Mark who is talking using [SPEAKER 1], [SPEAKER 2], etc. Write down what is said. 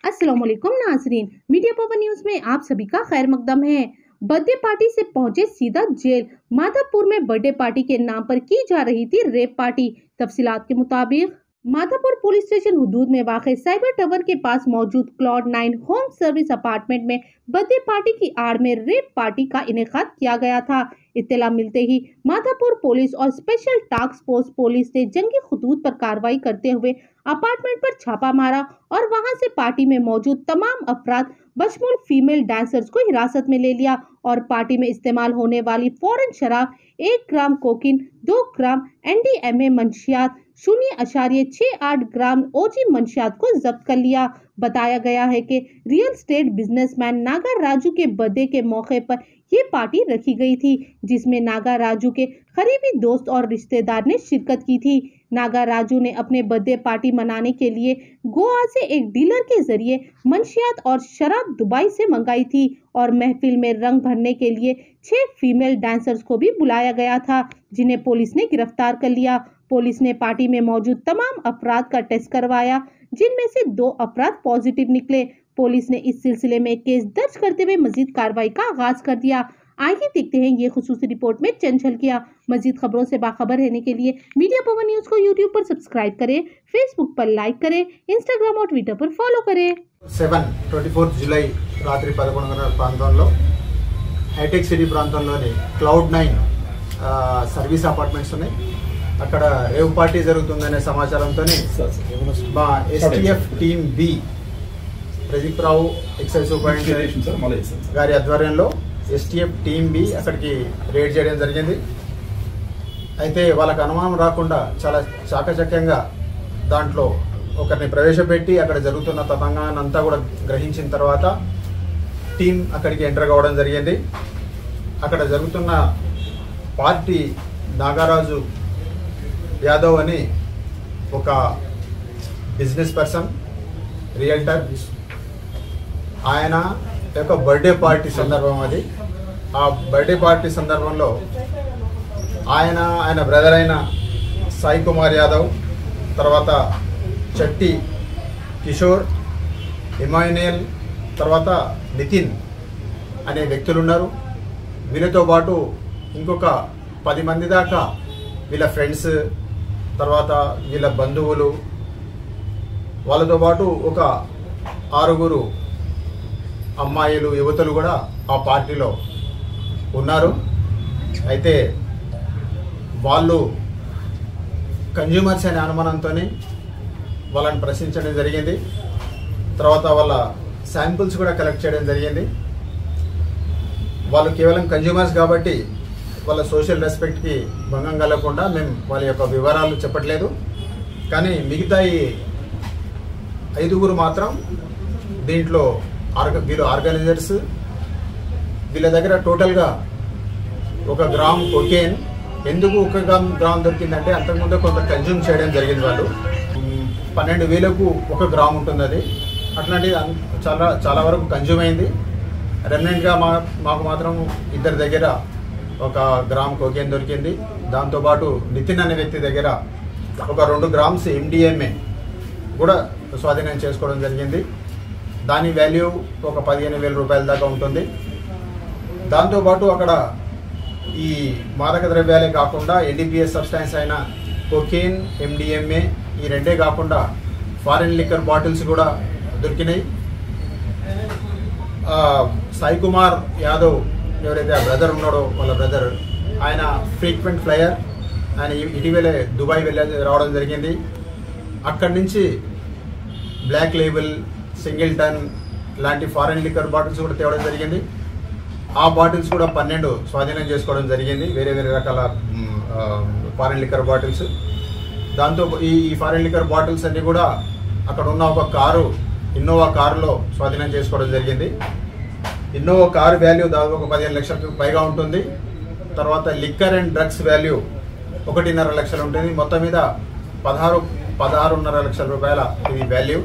[SPEAKER 1] अस्सलाम वालेकुम नाजरीन, मीडिया पवन न्यूज में आप सभी का खैर मकदम है। बर्थडे पार्टी से पहुंचे सीधा जेल। माधापुर में बर्थडे पार्टी के नाम पर की जा रही थी रेप पार्टी। तफसीलात के मुताबिक माधापुर पुलिस स्टेशन हुदूद में वाक़े साइबर टावर के पास मौजूद क्लाउड 9 होम सर्विस अपार्टमेंट में बर्थडे पार्टी की आड़ में रेप पार्टी का इनेकाद किया गया था। इत्तला मिलते ही माधापुर पुलिस और स्पेशल टास्क फोर्स पुलिस ने जंगी खतूत पर कार्रवाई करते हुए अपार्टमेंट पर छापा मारा और वहां से पार्टी में मौजूद तमाम अफराद बशमूल फीमेल डांसर्स को हिरासत में ले लिया और पार्टी में इस्तेमाल होने वाली फॉरेन शराब 1 ग्राम कोकीन, 2 ग्राम NDMA मंशियात, 0.68 ग्राम ओजी मंशियात को जब्त कर लिया। बताया गया है कि real estate businessman Naga Raju के बर्थडे के मौके पर ये पार्टी रखी गई थी, जिसमें नागा राजू के करीबी दोस्त और रिश्तेदार ने शिरकत की थी। नागा राजू ने अपने बर्थडे पार्टी मनाने के लिए गोवा से एक डीलर के जरिए मंशियात और शराब दुबई से मंगाई थी और महफिल में रंग भरने के लिए 6 फीमेल डांसर्स को भी बुलाया गया था, जिन्हें पुलिस ने गिरफ्तार कर लिया। पुलिस ने पार्टी में मौजूद तमाम अफराद का टेस्ट करवाया, जिनमें से 2 अफराद पॉजिटिव निकले। पुलिस ने इस सिलसिले में केस दर्ज करते हुए मजीद कार्रवाई का आगाज कर दिया। आइए देखते हैं ये खुसूसी रिपोर्ट में चंद झलकियां। मजीद खबरों से बाखबर रहने के लिए मीडिया पवन न्यूज को यूट्यूब पर सब्सक्राइब करें, फेसबुक पर लाइक करें, इंस्टाग्राम और ट्विटर पर फॉलो करें।
[SPEAKER 2] 24 జూలై రాత్రి 11:30 ప్రాంతంలో హైటెక్ సిటీ ప్రాంతంలోని క్లౌడ్ 9 సర్వీస్ అపార్ట్మెంట్స్ ఉన్నాయి. అక్కడ రేవ్ పార్టీ జరుగుతుందనే సమాచారంతోనే మా ఎస్టీఎఫ్ టీమ్ బి ప్రదీప్ రావు ఎక్సైజ్ సూపరింటెండెంట్ గారి ఆధ్వర్యంలో ఎస్టీఎఫ్ టీమ్ బి అక్కడికి రేడ్ చేయడం జరిగింది. అయితే వాళ్ళకి అనుమానం రాకుండా చాలా చాకచక్యంగా దాంట్లో ఒకరిని ప్రవేశపెట్టి అక్కడ జరుగుతున్న తతంగాన్ని అంతా కూడా గ్రహించిన తర్వాత టీం అక్కడికి ఎంటర్ కావడం జరిగింది. అక్కడ జరుగుతున్న పార్టీ నాగరాజు యాదవ్ అని ఒక బిజినెస్ పర్సన్, రియల్టర్, ఆయన యొక్క బర్త్డే పార్టీ సందర్భం అది. ఆ బర్త్డే పార్టీ సందర్భంలో ఆయన బ్రదర్ అయిన సాయి కుమార్ యాదవ్, తర్వాత చట్టి కిషోర్, ఇమాన్యుయల్, తర్వాత నితిన్ అనే వ్యక్తులు ఉన్నారు. వీళ్ళతో పాటు ఇంకొక 10 మంది దాకా వీళ్ళ ఫ్రెండ్స్, తర్వాత వీళ్ళ బంధువులు, వాళ్ళతో పాటు ఒక 6 అమ్మాయిలు, యువతులు కూడా ఆ పార్టీలో ఉన్నారు. అయితే వాళ్ళు కన్జ్యూమర్స్ అనే అనుమానంతో వాళ్ళని ప్రశ్నించడం జరిగింది. తర్వాత వాళ్ళ శాంపుల్స్ కూడా కలెక్ట్ చేయడం జరిగింది. వాళ్ళు కేవలం కన్జ్యూమర్స్ కాబట్టి వాళ్ళ సోషల్ రెస్పెక్ట్కి భంగం కలగకుండా మేము వాళ్ళ యొక్క వివరాలు చెప్పట్లేదు. కానీ మిగతా ఈ 5 మాత్రం దీంట్లో వీళ్ళు ఆర్గనైజర్స్. వీళ్ళ దగ్గర టోటల్గా 1 గ్రామ్ కొకేన్. ఎందుకు 1 గ్రామ్ దొరికిందంటే అంతకుముందు కొంత కన్జ్యూమ్ చేయడం జరిగింది. వాళ్ళు 12,000కు 1 గ్రామ్ ఉంటుంది అది. అట్లాంటిది చాలా వరకు కన్జ్యూమ్ అయింది. రెమినెంట్గా మాకు మాత్రం 2 దగ్గర 1 గ్రామ్ కోకేన్ దొరికింది. దాంతోపాటు నితిన్ అనే వ్యక్తి దగ్గర 2 గ్రామ్స్ MDMA కూడా స్వాధీనం చేసుకోవడం జరిగింది. దాని వాల్యూ 15,000 రూపాయల దాకా ఉంటుంది. దాంతోపాటు అక్కడ ఈ మాదక ద్రవ్యాలే కాకుండా NDPS సబ్స్టాన్స్ అయిన కోకేన్, MDMA ఈ 2 కాకుండా ఫారిన్ లిక్కర్ బాటిల్స్ కూడా దొరికినాయి. సాయి కుమార్ యాదవ్ ఎవరైతే ఆ బ్రదర్ ఉన్నాడో, వాళ్ళ బ్రదర్, ఆయన ఫ్రీక్వెంట్ ఫ్లయర్. ఆయన ఇటీవలే దుబాయ్ రావడం జరిగింది. అక్కడి నుంచి బ్లాక్ లేబుల్, సింగిల్టన్ లాంటి ఫారిన్ లిక్కర్ బాటిల్స్ కూడా తేవడం జరిగింది. ఆ బాటిల్స్ కూడా 12 స్వాధీనం చేసుకోవడం జరిగింది, వేరే రకాల ఫారిన్ లిక్కర్ బాటిల్స్. దాంతో ఈ ఫారిన్ లిక్కర్ బాటిల్స్ అన్నీ కూడా అక్కడ ఉన్న ఒక కారు, ఇన్నోవా కారులో స్వాధీనం చేసుకోవడం జరిగింది. ఇన్నోవా కారు వాల్యూ దాదాపు 15 లక్షలకు పైగా ఉంటుంది. తర్వాత లిక్కర్ అండ్ డ్రగ్స్ వాల్యూ 1.5 లక్షలు ఉంటుంది. మొత్తం మీద 16.5 లక్షల రూపాయల ఇది వాల్యూ.